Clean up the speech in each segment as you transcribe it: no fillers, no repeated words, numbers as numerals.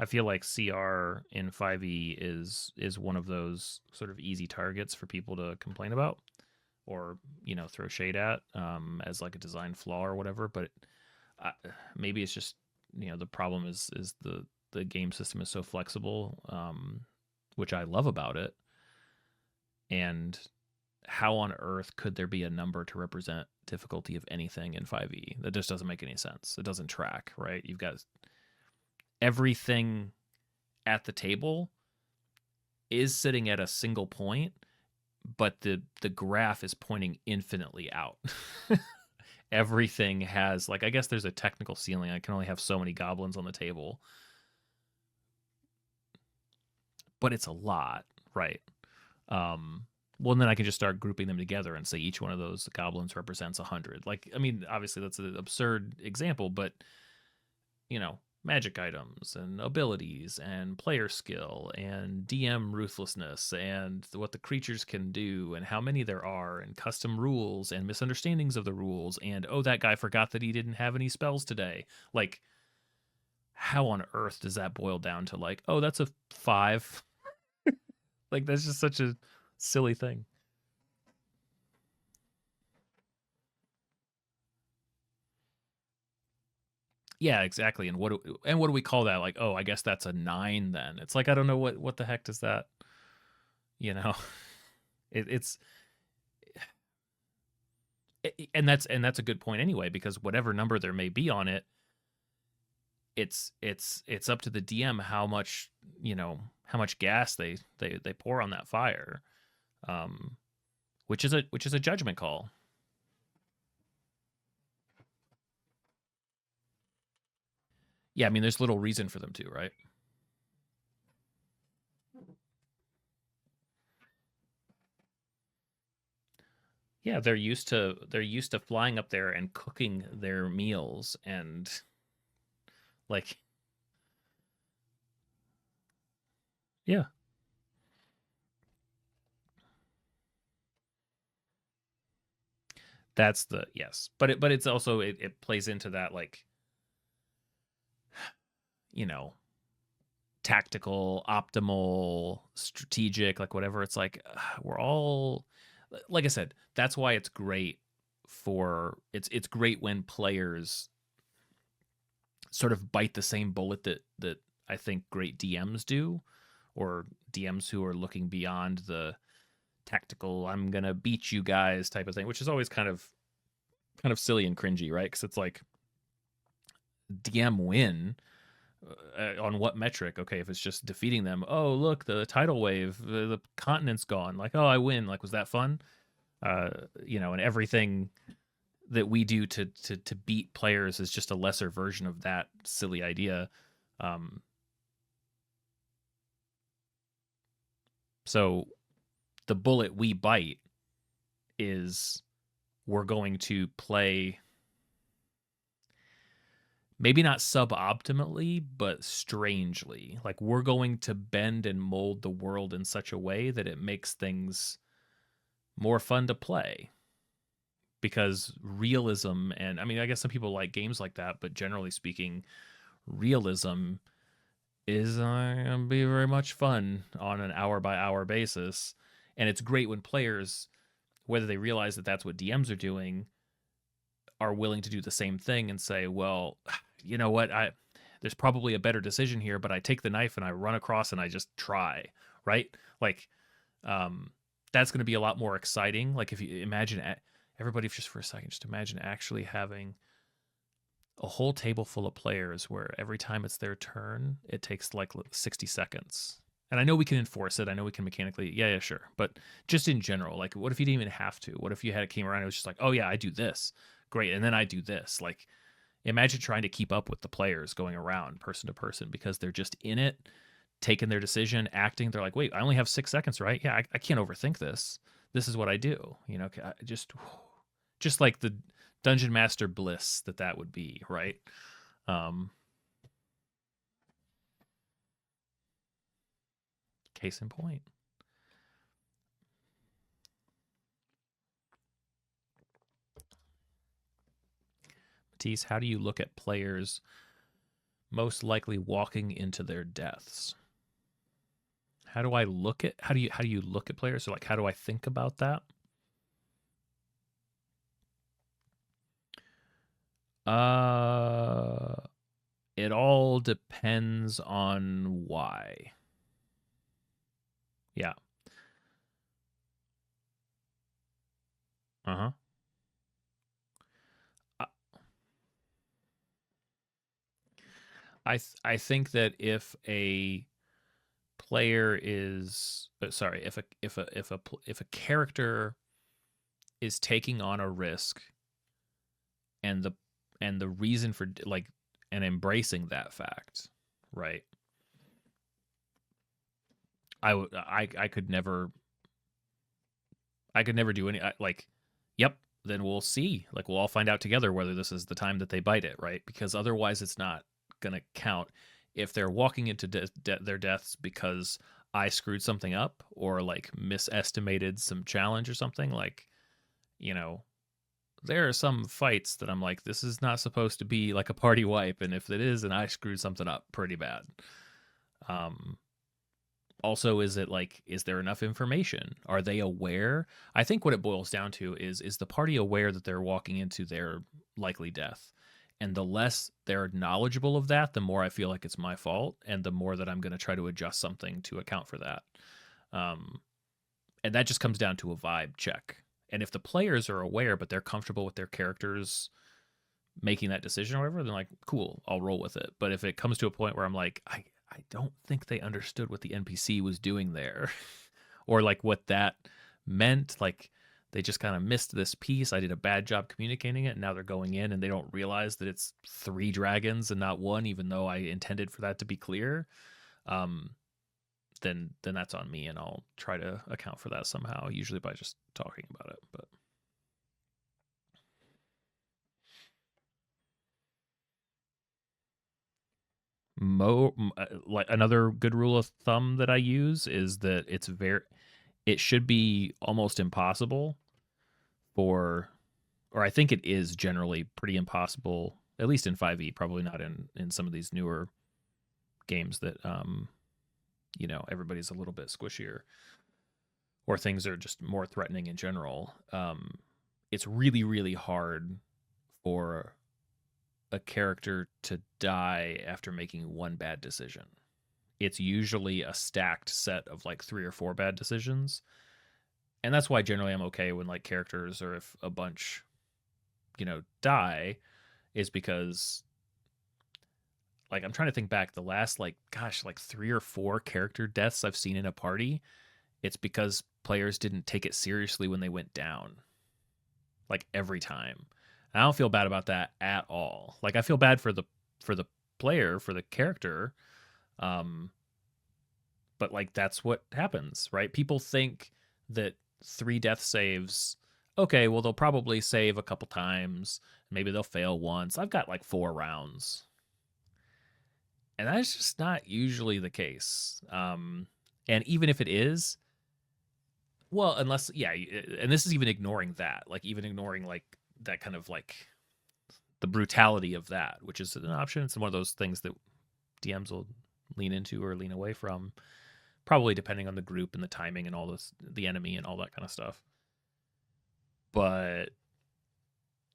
I feel like CR in 5e is one of those sort of easy targets for people to complain about or throw shade at as like a design flaw or whatever. But uh, maybe it's just the problem is the game system is so flexible, which I love about it. And how on earth could there be a number to represent difficulty of anything in 5e? That just doesn't make any sense. It doesn't track, right? You've got everything at the table is sitting at a single point, but the graph is pointing infinitely out. Everything has, like, I guess there's a technical ceiling. I can only have so many goblins on the table, but it's a lot, right? Well, and then I can just start grouping them together and say each one of those goblins represents 100. Like, I mean, obviously that's an absurd example, but magic items and abilities and player skill and DM ruthlessness and what the creatures can do and how many there are and custom rules and misunderstandings of the rules and oh, that guy forgot that he didn't have any spells today. Like, how on earth does that boil down to like, oh, that's a 5? Like, that's just such a silly thing. Yeah, exactly. And what do we call that? Like, oh, I guess that's a 9 then. It's like I don't know what the heck does that, you know. It's and that's a good point anyway, because whatever number there may be on it, it's up to the DM how much gas they pour on that fire. Um which is a judgment call. Yeah, I mean there's little reason for them to, right? Yeah, they're used to flying up there and cooking their meals and like yeah, that's the yes. But it's also it plays into that like, you know, tactical, optimal, strategic, like whatever. It's like we're all like I said, that's why it's great for it's great when players sort of bite the same bullet that I think great DMs do, or DMs who are looking beyond the tactical I'm going to beat you guys type of thing, which is always kind of silly and cringy, right? Cuz it's like DM win on what metric? Okay, if it's just defeating them, oh look, the tidal wave, the continent's gone. Like, oh, I win. Like, was that fun? And everything that we do to beat players is just a lesser version of that silly idea. Um, so the bullet we bite is we're going to play maybe not suboptimally, but strangely. Like we're going to bend and mold the world in such a way that it makes things more fun to play. Because realism, and I mean, I guess some people like games like that, but generally speaking, realism is going to be very much fun on an hour by hour basis. And it's great when players, whether they realize that that's what DMs are doing, are willing to do the same thing and say, well, you know what, there's probably a better decision here, but I take the knife and I run across and I just try, right? Like, um, that's going to be a lot more exciting. Like if you imagine everybody just for a second, just imagine actually having a whole table full of players where every time it's their turn, it takes like 60 seconds. And I know we can enforce it. I know we can mechanically, yeah, sure. But just in general, like, what if you didn't even have to? What if you had it came around and it was just like, oh yeah, I do this, great, and then I do this. Like, imagine trying to keep up with the players going around person to person because they're just in it, taking their decision, acting. They're like, wait, I only have 6 seconds, right? Yeah, I can't overthink this. This is what I do. Just like the dungeon master bliss that would be, right? Um, Case in point. Matisse, how do you look at players Most likely walking into their deaths. How do I look at how do you look at players? So like how do I think about that? It all depends on why. Yeah. Uh-huh. I I think that if a player is sorry, if a character is taking on a risk and the reason for like and embracing that fact, right? I could never do any like yep, then we'll see. Like we'll all find out together whether this is the time that they bite it, right? Because otherwise it's not going to count if they're walking into their deaths because I screwed something up or like misestimated some challenge or something like, you know, there are some fights that I'm like, this is not supposed to be like a party wipe, and if it is, then I screwed something up pretty bad. Um, Also, is it like, is there enough information? Are they aware? I think what it boils down to is the party aware that they're walking into their likely death? And the less they're knowledgeable of that, the more I feel like it's my fault, and the more that I'm going to try to adjust something to account for that. Um, and that just comes down to a vibe check. And if the players are aware, but they're comfortable with their characters making that decision or whatever, then like, cool, I'll roll with it. But if it comes to a point where I'm like, I don't think they understood what the NPC was doing there, or like what that meant, like they just kind of missed this piece. I did a bad job communicating it, and now they're going in and they don't realize that it's 3 dragons and not one, even though I intended for that to be clear. Um, then that's on me, and I'll try to account for that somehow, usually by just talking about it. But like another good rule of thumb that I use is that it should be almost impossible for, or I think it is generally pretty impossible, at least in 5e, probably not in some of these newer games that everybody's a little bit squishier or things are just more threatening in general. It's really really hard for a character to die after making one bad decision. It's usually a stacked set of like 3 or 4 bad decisions. And that's why generally I'm okay when like characters, or if a bunch, die, is because like I'm trying to think back, the last like gosh, like 3 or 4 character deaths I've seen in a party, it's because players didn't take it seriously when they went down. Like every time. And I don't feel bad about that at all. Like I feel bad for the player, for the character. Um but like that's what happens, right? People think that 3 death saves, okay, well they'll probably save a couple times, maybe they'll fail once. I've got like 4 rounds. And that's just not usually the case. And even if it is, well, unless yeah, and this is even ignoring that, like even ignoring like that kind of like the brutality of that, which is an option. It's one of those things that DMs will lean into or lean away from, probably depending on the group and the timing and all this, the enemy and all that kind of stuff. But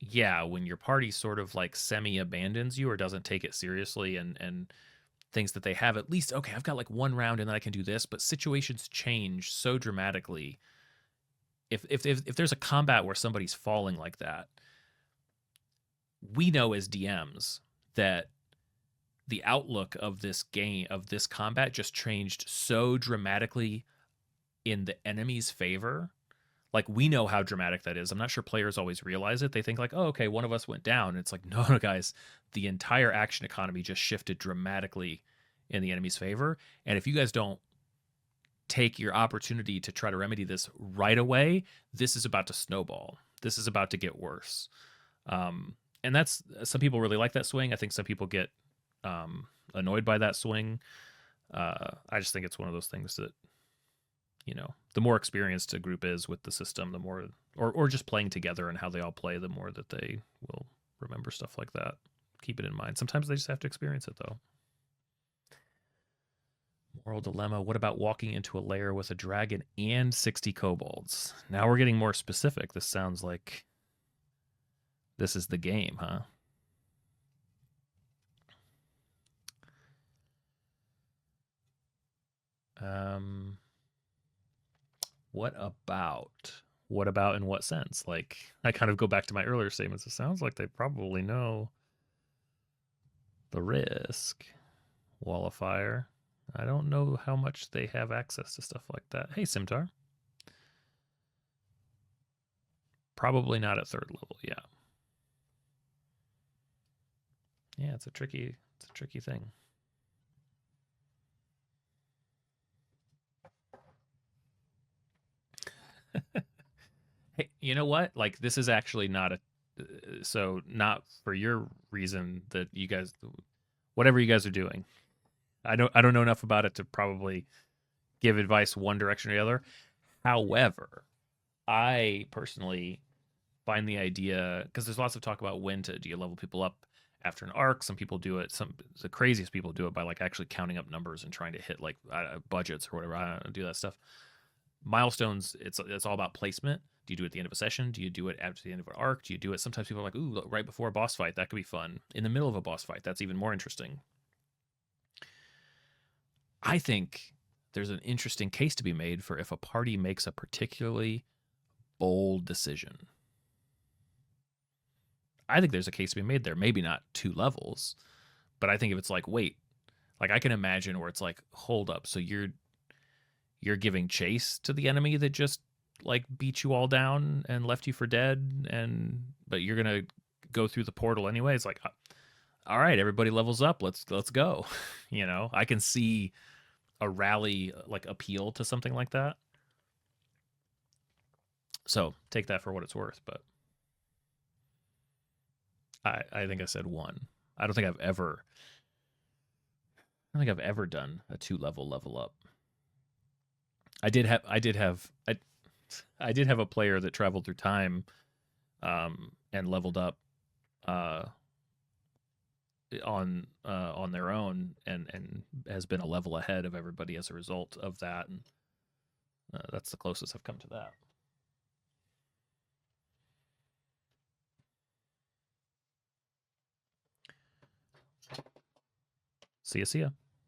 yeah, when your party sort of like semi abandons you or doesn't take it seriously and thinks that they have at least, okay, I've got like 1 round and then I can do this, but situations change so dramatically. If there's a combat where somebody's falling like that, we know as DMs that the outlook of this game, of this combat, just changed so dramatically in the enemy's favor. Like we know how dramatic that is. I'm not sure players always realize it. They think like, oh, okay, one of us went down. And it's like, no, no, guys, the entire action economy just shifted dramatically in the enemy's favor. And if you guys don't take your opportunity to try to remedy this right away, this is about to snowball. This is about to get worse. And that's, some people really like that swing. I think some people get annoyed by that swing. I just think it's one of those things that, the more experienced a group is with the system, the more, or just playing together and how they all play, the more that they will remember stuff like that. keep it in mind. Sometimes they just have to experience it, though. Moral dilemma. What about walking into a lair with a dragon and 60 kobolds? Now we're getting more specific. This sounds like this is the game, huh? What about? What about in what sense? Like, I kind of go back to my earlier statements. It sounds like they probably know the risk. Wall of fire. I don't know how much they have access to stuff like that. Hey, Simtar. Probably not at third level, yeah. Yeah, it's a tricky thing. Hey, you know what? Like, this is actually not a so not for your reason that you guys, whatever you guys are doing. I don't know enough about it to probably give advice one direction or the other. However, I personally find the idea, because there's lots of talk about when to do you level people up after an arc. Some people do it. Some the craziest people do it by like actually counting up numbers and trying to hit like budgets or whatever. I don't do that stuff. Milestones, it's all about placement. Do you do it at the end of a session? Do you do it after the end of an arc? Do you do it? Sometimes people are like, ooh, right before a boss fight. That could be fun. In the middle of a boss fight, that's even more interesting. I think there's an interesting case to be made for if a party makes a particularly bold decision. I think there's a case to be made there. Maybe not 2 levels, but I think if it's like, wait, like I can imagine where it's like, hold up, so you're giving chase to the enemy that just like beat you all down and left you for dead, and but you're gonna go through the portal anyway. It's like, all right, everybody levels up. Let's go. You know, I can see a rally like appeal to something like that. So take that for what it's worth. But I think I said 1. I don't think I've ever. I don't think I've ever done a 2-level level up. I did have I did have a player that traveled through time and leveled up uh, on their own and has been a level ahead of everybody as a result of that, and that's the closest I've come to that. See ya.